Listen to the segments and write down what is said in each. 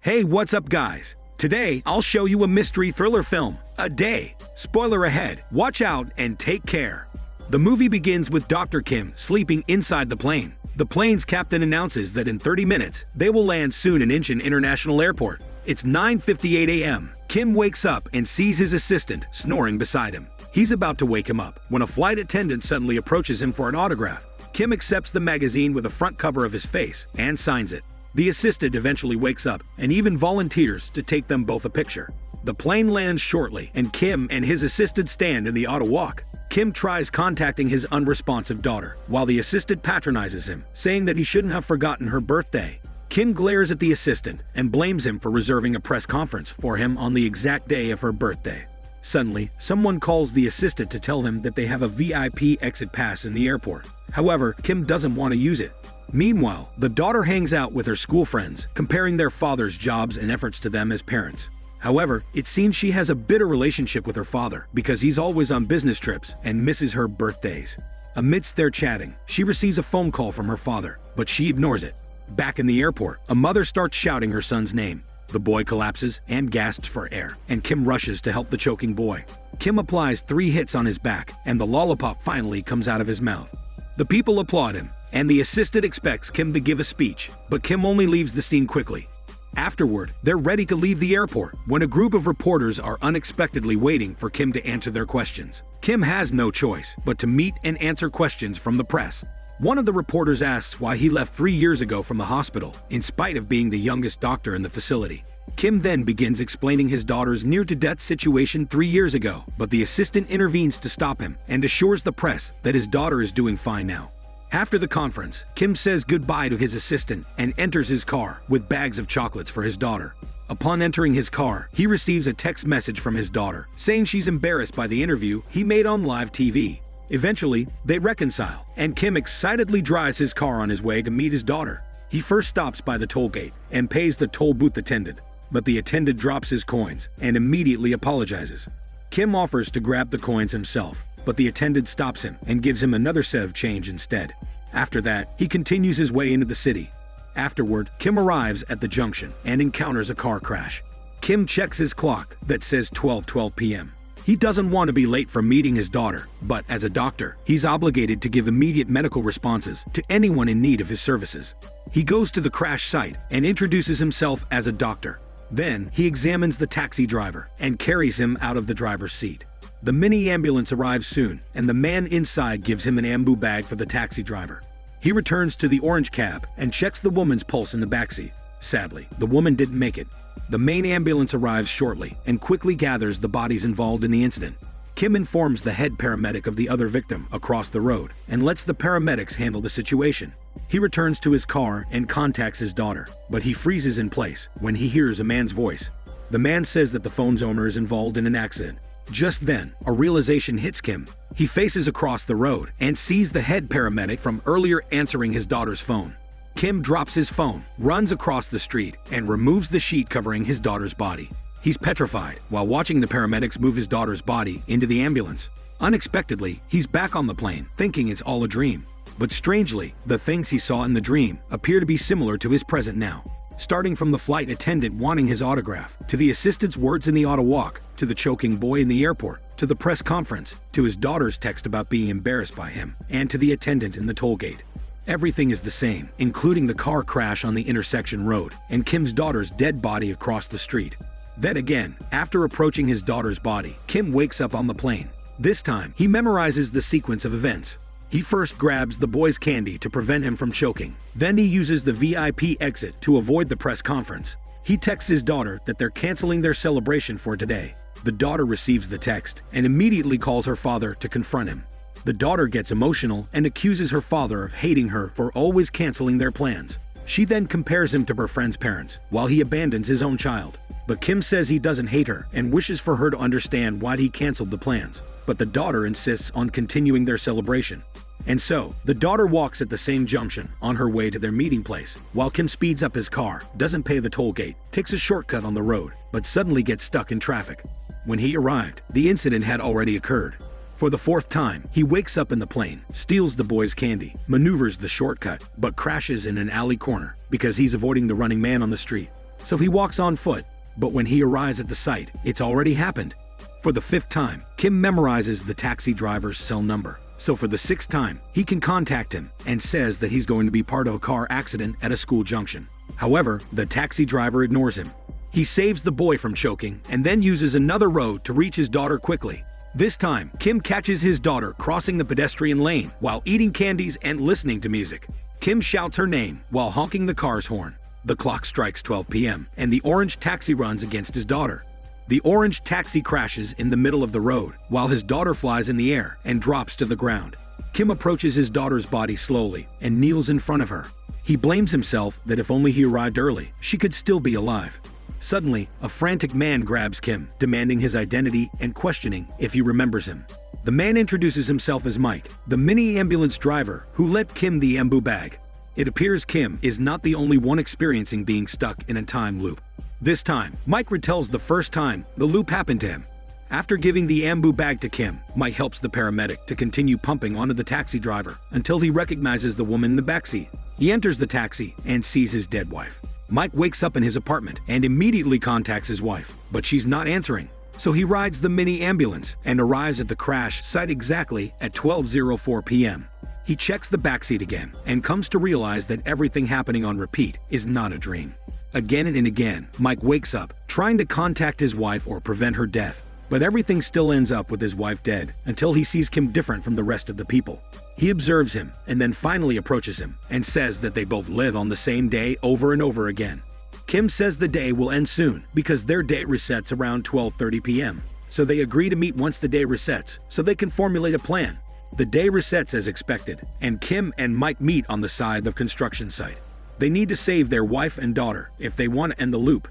Hey, what's up guys? Today, I'll show you a mystery thriller film, A Day. Spoiler ahead, watch out and take care. The movie begins with Dr. Kim sleeping inside the plane. The plane's captain announces that in 30 minutes, they will land soon in Incheon International Airport. It's 9:58 a.m. Kim wakes up and sees his assistant snoring beside him. He's about to wake him up when a flight attendant suddenly approaches him for an autograph. Kim accepts the magazine with a front cover of his face and signs it. The assistant eventually wakes up and even volunteers to take them both a picture. The plane lands shortly and Kim and his assistant stand in the auto walk. Kim tries contacting his unresponsive daughter, while the assistant patronizes him, saying that he shouldn't have forgotten her birthday. Kim glares at the assistant and blames him for reserving a press conference for him on the exact day of her birthday. Suddenly, someone calls the assistant to tell him that they have a VIP exit pass in the airport. However, Kim doesn't want to use it. Meanwhile, the daughter hangs out with her school friends, comparing their father's jobs and efforts to them as parents. However, it seems she has a bitter relationship with her father because he's always on business trips and misses her birthdays. Amidst their chatting, she receives a phone call from her father, but she ignores it. Back in the airport, a mother starts shouting her son's name. The boy collapses and gasps for air, and Kim rushes to help the choking boy. Kim applies 3 hits on his back, and the lollipop finally comes out of his mouth. The people applaud him, and the assistant expects Kim to give a speech, but Kim only leaves the scene quickly. Afterward, they're ready to leave the airport when a group of reporters are unexpectedly waiting for Kim to answer their questions. Kim has no choice but to meet and answer questions from the press. One of the reporters asks why he left 3 years ago from the hospital, in spite of being the youngest doctor in the facility. Kim then begins explaining his daughter's near-to-death situation 3 years ago, but the assistant intervenes to stop him and assures the press that his daughter is doing fine now. After the conference, Kim says goodbye to his assistant and enters his car with bags of chocolates for his daughter. Upon entering his car, he receives a text message from his daughter saying she's embarrassed by the interview he made on live TV. Eventually, they reconcile, and Kim excitedly drives his car on his way to meet his daughter. He first stops by the toll gate and pays the toll booth attendant, but the attendant drops his coins and immediately apologizes. Kim offers to grab the coins himself, but the attendant stops him and gives him another set of change instead. After that, he continues his way into the city. Afterward, Kim arrives at the junction and encounters a car crash. Kim checks his clock that says 12:12 p.m. He doesn't want to be late for meeting his daughter, but as a doctor, he's obligated to give immediate medical responses to anyone in need of his services. He goes to the crash site and introduces himself as a doctor. Then, he examines the taxi driver and carries him out of the driver's seat. The mini ambulance arrives soon, and the man inside gives him an bamboo bag for the taxi driver. He returns to the orange cab and checks the woman's pulse in the backseat. Sadly, the woman didn't make it. The main ambulance arrives shortly and quickly gathers the bodies involved in the incident. Kim informs the head paramedic of the other victim across the road and lets the paramedics handle the situation. He returns to his car and contacts his daughter, but he freezes in place when he hears a man's voice. The man says that the phone's owner is involved in an accident. Just then, a realization hits Kim. He faces across the road and sees the head paramedic from earlier answering his daughter's phone. Kim drops his phone, runs across the street, and removes the sheet covering his daughter's body. He's petrified while watching the paramedics move his daughter's body into the ambulance. Unexpectedly, he's back on the plane, thinking it's all a dream. But strangely, the things he saw in the dream appear to be similar to his present now. Starting from the flight attendant wanting his autograph, to the assistant's words in the auto walk, to the choking boy in the airport, to the press conference, to his daughter's text about being embarrassed by him, and to the attendant in the toll gate. Everything is the same, including the car crash on the intersection road and Kim's daughter's dead body across the street. Then again, after approaching his daughter's body, Kim wakes up on the plane. This time, he memorizes the sequence of events. He first grabs the boy's candy to prevent him from choking. Then he uses the VIP exit to avoid the press conference. He texts his daughter that they're canceling their celebration for today. The daughter receives the text and immediately calls her father to confront him. The daughter gets emotional and accuses her father of hating her for always canceling their plans. She then compares him to her friend's parents, while he abandons his own child. But Kim says he doesn't hate her and wishes for her to understand why he canceled the plans. But the daughter insists on continuing their celebration. And so, the daughter walks at the same junction on her way to their meeting place, while Kim speeds up his car, doesn't pay the toll gate, takes a shortcut on the road, but suddenly gets stuck in traffic. When he arrived, the incident had already occurred. For the fourth time, he wakes up in the plane, steals the boy's candy, maneuvers the shortcut, but crashes in an alley corner because he's avoiding the running man on the street. So he walks on foot, but when he arrives at the site, it's already happened. For the fifth time, Kim memorizes the taxi driver's cell number. So for the sixth time, he can contact him and says that he's going to be part of a car accident at a school junction. However, the taxi driver ignores him. He saves the boy from choking and then uses another road to reach his daughter quickly. This time, Kim catches his daughter crossing the pedestrian lane while eating candies and listening to music. Kim shouts her name while honking the car's horn. The clock strikes 12 p.m. and the orange taxi runs against his daughter. The orange taxi crashes in the middle of the road while his daughter flies in the air and drops to the ground. Kim approaches his daughter's body slowly and kneels in front of her. He blames himself that if only he arrived early, she could still be alive. Suddenly, a frantic man grabs Kim, demanding his identity and questioning if he remembers him. The man introduces himself as Mike, the mini ambulance driver who lent Kim the Embu bag. It appears Kim is not the only one experiencing being stuck in a time loop. This time, Mike retells the first time the loop happened to him. After giving the Embu bag to Kim, Mike helps the paramedic to continue pumping onto the taxi driver until he recognizes the woman in the backseat. He enters the taxi and sees his dead wife. Mike wakes up in his apartment and immediately contacts his wife, but she's not answering. So he rides the mini ambulance and arrives at the crash site exactly at 12:04 p.m. He checks the backseat again and comes to realize that everything happening on repeat is not a dream. Again and again, Mike wakes up, trying to contact his wife or prevent her death. But everything still ends up with his wife dead until he sees Kim different from the rest of the people. He observes him and then finally approaches him and says that they both live on the same day over and over again. Kim says the day will end soon because their day resets around 12:30 p.m. So they agree to meet once the day resets so they can formulate a plan. The day resets as expected, and Kim and Mike meet on the side of the construction site. They need to save their wife and daughter if they want to end the loop.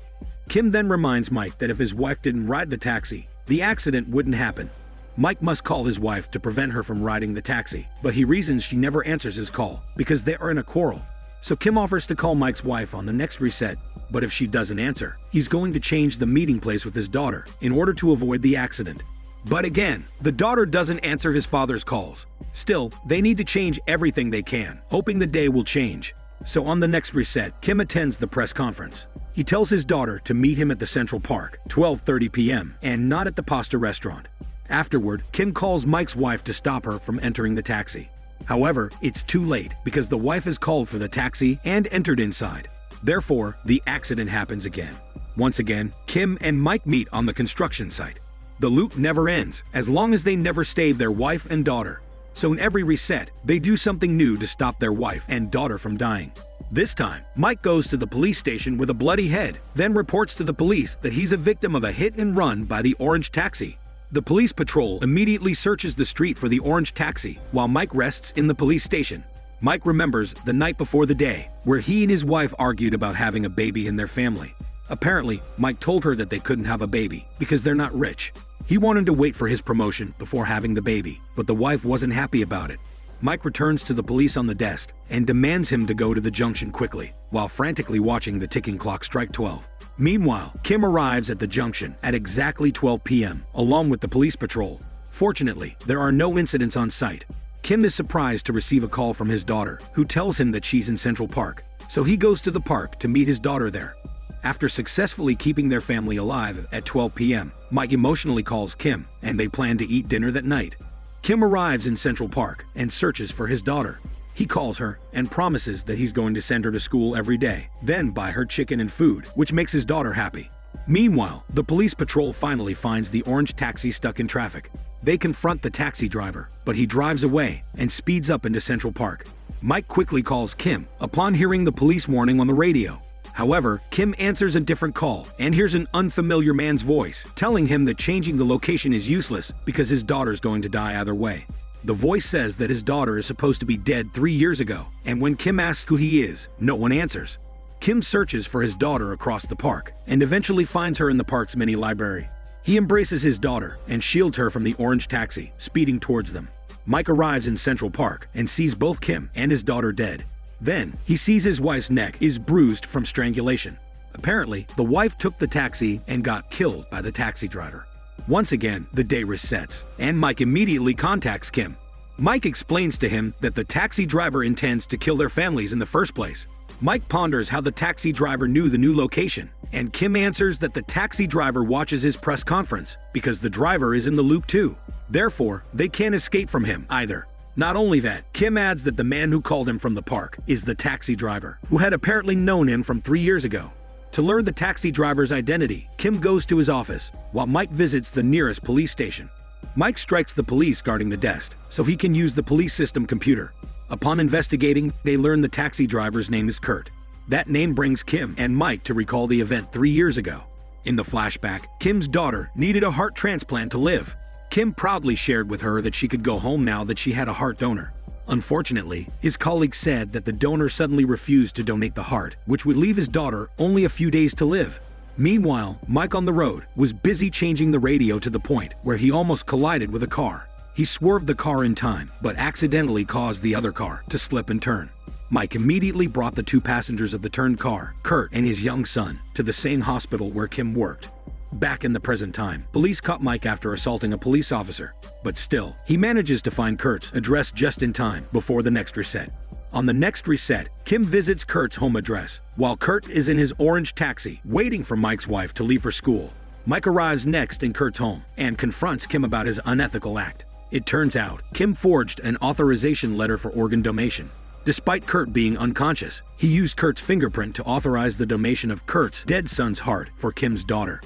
Kim then reminds Mike that if his wife didn't ride the taxi, the accident wouldn't happen. Mike must call his wife to prevent her from riding the taxi, but he reasons she never answers his call because they are in a quarrel. So Kim offers to call Mike's wife on the next reset, but if she doesn't answer, he's going to change the meeting place with his daughter in order to avoid the accident. But again, the daughter doesn't answer his father's calls. Still, they need to change everything they can, hoping the day will change. So on the next reset, Kim attends the press conference. He tells his daughter to meet him at the Central Park, 12:30 p.m., and not at the pasta restaurant. Afterward, Kim calls Mike's wife to stop her from entering the taxi. However, it's too late because the wife has called for the taxi and entered inside. Therefore, the accident happens again. Once again, Kim and Mike meet on the construction site. The loop never ends as long as they never save their wife and daughter. So in every reset, they do something new to stop their wife and daughter from dying. This time, Mike goes to the police station with a bloody head, then reports to the police that he's a victim of a hit and run by the orange taxi. The police patrol immediately searches the street for the orange taxi while Mike rests in the police station. Mike remembers the night before the day where he and his wife argued about having a baby in their family. Apparently, Mike told her that they couldn't have a baby because they're not rich. He wanted to wait for his promotion before having the baby, but the wife wasn't happy about it. Mike returns to the police on the desk and demands him to go to the junction quickly, while frantically watching the ticking clock strike 12. Meanwhile, Kim arrives at the junction at exactly 12 p.m., along with the police patrol. Fortunately, there are no incidents on site. Kim is surprised to receive a call from his daughter, who tells him that she's in Central Park, so he goes to the park to meet his daughter there. After successfully keeping their family alive at 12 p.m., Mike emotionally calls Kim, and they plan to eat dinner that night. Kim arrives in Central Park and searches for his daughter. He calls her and promises that he's going to send her to school every day, then buy her chicken and food, which makes his daughter happy. Meanwhile, the police patrol finally finds the orange taxi stuck in traffic. They confront the taxi driver, but he drives away and speeds up into Central Park. Mike quickly calls Kim upon hearing the police warning on the radio. However, Kim answers a different call and hears an unfamiliar man's voice telling him that changing the location is useless because his daughter's going to die either way. The voice says that his daughter is supposed to be dead 3 years ago, and when Kim asks who he is, no one answers. Kim searches for his daughter across the park and eventually finds her in the park's mini library. He embraces his daughter and shields her from the orange taxi, speeding towards them. Mike arrives in Central Park and sees both Kim and his daughter dead. Then, he sees his wife's neck is bruised from strangulation. Apparently, the wife took the taxi and got killed by the taxi driver. Once again, the day resets, and Mike immediately contacts Kim. Mike explains to him that the taxi driver intends to kill their families in the first place. Mike ponders how the taxi driver knew the new location, and Kim answers that the taxi driver watches his press conference because the driver is in the loop too. Therefore, they can't escape from him either. Not only that, Kim adds that the man who called him from the park is the taxi driver, who had apparently known him from 3 years ago. To learn the taxi driver's identity, Kim goes to his office, while Mike visits the nearest police station. Mike strikes the police guarding the desk, so he can use the police system computer. Upon investigating, they learn the taxi driver's name is Kurt. That name brings Kim and Mike to recall the event 3 years ago. In the flashback, Kim's daughter needed a heart transplant to live. Kim proudly shared with her that she could go home now that she had a heart donor. Unfortunately, his colleague said that the donor suddenly refused to donate the heart, which would leave his daughter only a few days to live. Meanwhile, Mike on the road was busy changing the radio to the point where he almost collided with a car. He swerved the car in time, but accidentally caused the other car to slip and turn. Mike immediately brought the 2 passengers of the turned car, Kurt and his young son, to the same hospital where Kim worked. Back in the present time, police caught Mike after assaulting a police officer. But still, he manages to find Kurt's address just in time before the next reset. On the next reset, Kim visits Kurt's home address, while Kurt is in his orange taxi, waiting for Mike's wife to leave for school. Mike arrives next in Kurt's home and confronts Kim about his unethical act. It turns out, Kim forged an authorization letter for organ donation. Despite Kurt being unconscious, he used Kurt's fingerprint to authorize the donation of Kurt's dead son's heart for Kim's daughter.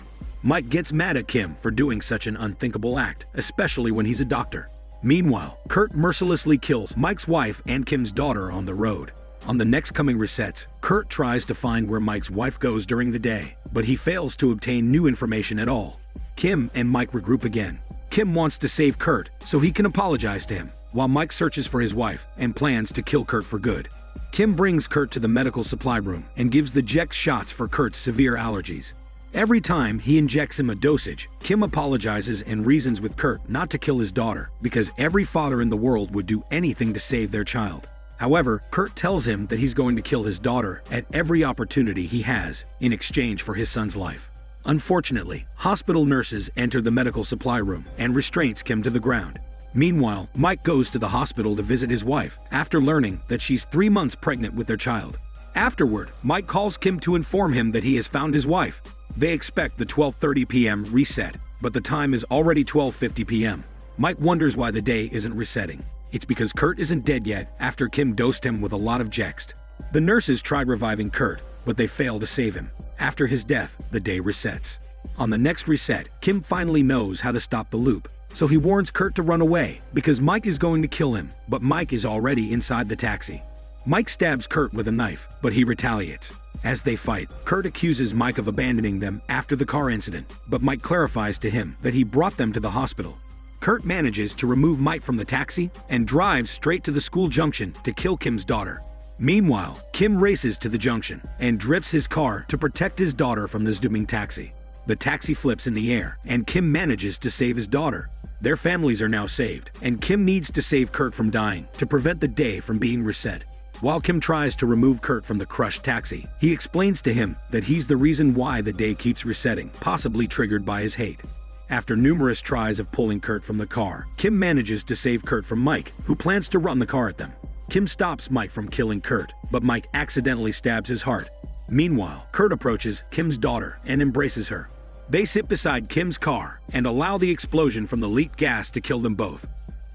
Mike gets mad at Kim for doing such an unthinkable act, especially when he's a doctor. Meanwhile, Kurt mercilessly kills Mike's wife and Kim's daughter on the road. On the next coming resets, Kurt tries to find where Mike's wife goes during the day, but he fails to obtain new information at all. Kim and Mike regroup again. Kim wants to save Kurt so he can apologize to him, while Mike searches for his wife and plans to kill Kurt for good. Kim brings Kurt to the medical supply room and gives the Jex shots for Kurt's severe allergies. Every time he injects him a dosage, Kim apologizes and reasons with Kurt not to kill his daughter because every father in the world would do anything to save their child. However, Kurt tells him that he's going to kill his daughter at every opportunity he has in exchange for his son's life. Unfortunately, hospital nurses enter the medical supply room and restrains Kim to the ground. Meanwhile, Mike goes to the hospital to visit his wife after learning that she's 3 months pregnant with their child. Afterward, Mike calls Kim to inform him that he has found his wife. They expect the 12:30 p.m. reset, but the time is already 12:50 p.m. Mike wonders why the day isn't resetting. It's because Kurt isn't dead yet after Kim dosed him with a lot of Jext. The nurses tried reviving Kurt, but they failed to save him. After his death, the day resets. On the next reset, Kim finally knows how to stop the loop, so he warns Kurt to run away because Mike is going to kill him, but Mike is already inside the taxi. Mike stabs Kurt with a knife, but he retaliates. As they fight, Kurt accuses Mike of abandoning them after the car incident, but Mike clarifies to him that he brought them to the hospital. Kurt manages to remove Mike from the taxi and drives straight to the school junction to kill Kim's daughter. Meanwhile, Kim races to the junction and drifts his car to protect his daughter from the zooming taxi. The taxi flips in the air, and Kim manages to save his daughter. Their families are now saved, and Kim needs to save Kurt from dying to prevent the day from being reset. While Kim tries to remove Kurt from the crushed taxi, he explains to him that he's the reason why the day keeps resetting, possibly triggered by his hate. After numerous tries of pulling Kurt from the car, Kim manages to save Kurt from Mike, who plans to run the car at them. Kim stops Mike from killing Kurt, but Mike accidentally stabs his heart. Meanwhile, Kurt approaches Kim's daughter and embraces her. They sit beside Kim's car and allow the explosion from the leaked gas to kill them both.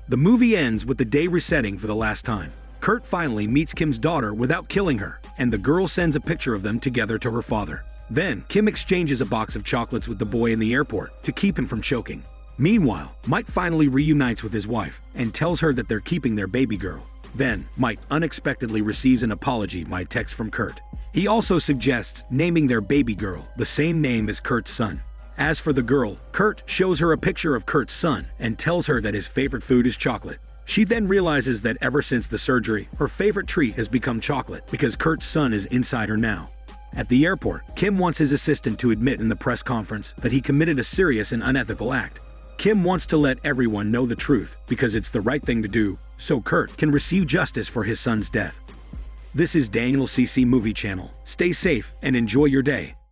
The movie ends with the day resetting for the last time. Kurt finally meets Kim's daughter without killing her, and the girl sends a picture of them together to her father. Then, Kim exchanges a box of chocolates with the boy in the airport to keep him from choking. Meanwhile, Mike finally reunites with his wife and tells her that they're keeping their baby girl. Then, Mike unexpectedly receives an apology by text from Kurt. He also suggests naming their baby girl the same name as Kurt's son. As for the girl, Kurt shows her a picture of Kurt's son and tells her that his favorite food is chocolate. She then realizes that ever since the surgery, her favorite treat has become chocolate because Kurt's son is inside her now. At the airport, Kim wants his assistant to admit in the press conference that he committed a serious and unethical act. Kim wants to let everyone know the truth because it's the right thing to do, so Kurt can receive justice for his son's death. This is Daniel CC Movie Channel. Stay safe and enjoy your day.